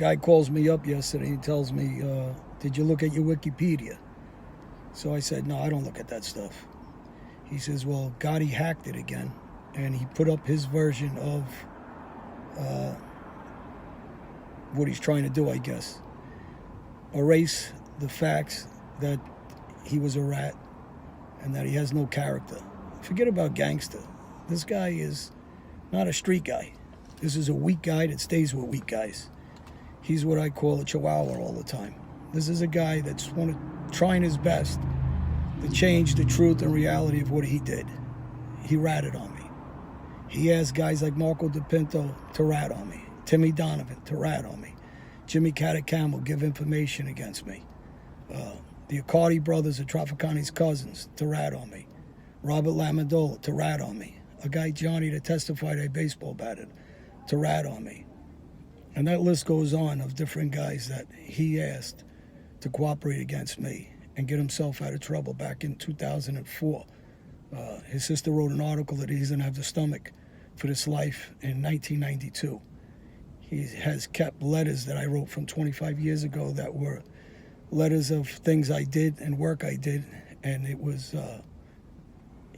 guy calls me up yesterday and tells me, did you look at your Wikipedia? So I said, no, I don't look at that stuff. He says, well, Gotti hacked it again, and he put up his version of what he's trying to do, I guess. Erase the facts that he was a rat and that he has no character. Forget about gangster. This guy is not a street guy. This is a weak guy that stays with weak guys. He's what I call a chihuahua all the time. This is a guy that's trying his best to change the truth and reality of what he did. He ratted on me. He asked guys like Marco DePinto to rat on me. Timmy Donovan to rat on me. Jimmy Catacamel give information against me. The Accardi brothers are Trafficani's cousins to rat on me. Robert Lamandola to rat on me. A guy, Johnny, that testified I baseball batted to rat on me. And that list goes on of different guys that he asked to cooperate against me and get himself out of trouble back in 2004. His sister wrote an article that he doesn't have the stomach for this life in 1992. He has kept letters that I wrote from 25 years ago that were letters of things I did and work I did, and it was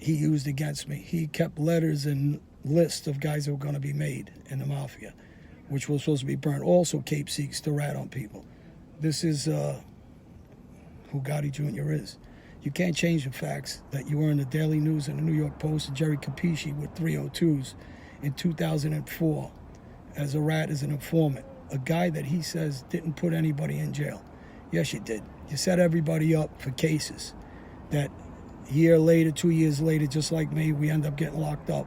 he used against me. He kept letters and lists of guys that were going to be made in the Mafia, which was supposed to be burned. Also, Cape seeks to rat on people. This is who Gotti Jr. is. You can't change the facts that you were in the Daily News and the New York Post and Jerry Capisci with 302s in 2004 as a rat, as an informant. A guy that he says didn't put anybody in jail. Yes, you did. You set everybody up for cases that a year later, 2 years later, just like me, we end up getting locked up.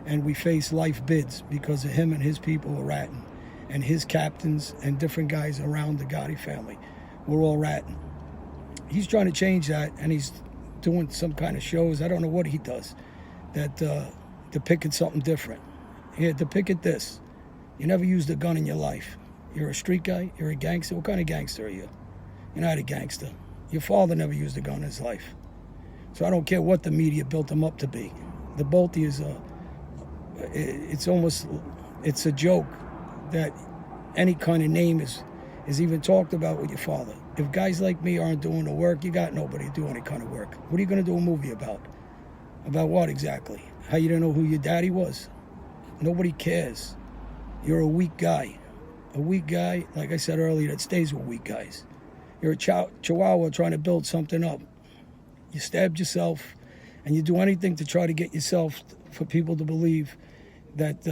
And we face life bids because of him and his people were ratting. And his captains and different guys around the Gotti family were all ratting. He's trying to change that, and he's doing some kind of shows. I don't know what he does that depicted something different. Here, depict this. You never used a gun in your life. You're a street guy? You're a gangster? What kind of gangster are you? You're not a gangster. Your father never used a gun in his life. So I don't care what the media built him up to be. The both is it's a joke that any kind of name is even talked about with your father. If guys like me aren't doing the work, you got nobody to do any kind of work. What are you going to do a movie about? About what exactly? How you didn't know who your daddy was? Nobody cares. You're a weak guy. A weak guy, like I said earlier, that stays with weak guys. You're a chihuahua trying to build something up. You stabbed yourself, and you do anything to try to get yourself, for people to believe that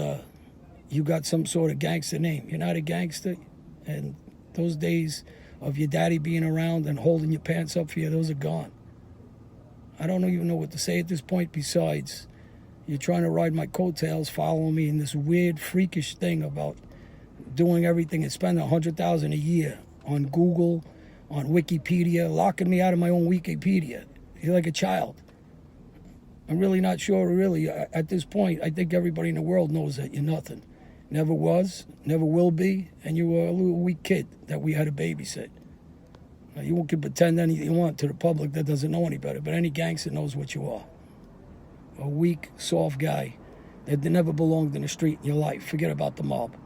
you got some sort of gangster name. You're not a gangster, and those days of your daddy being around and holding your pants up for you, those are gone. I don't even know what to say at this point besides you're trying to ride my coattails, following me in this weird, freakish thing about doing everything and spending $100,000 a year on Google, on Wikipedia, locking me out of my own Wikipedia. You're like a child. I'm really not sure, really. At this point, I think everybody in the world knows that you're nothing. Never was, never will be, and you were a little weak kid that we had to babysit. Now, you can pretend anything you want to the public that doesn't know any better, but any gangster knows what you are. A weak, soft guy that never belonged in the street in your life. Forget about the mob.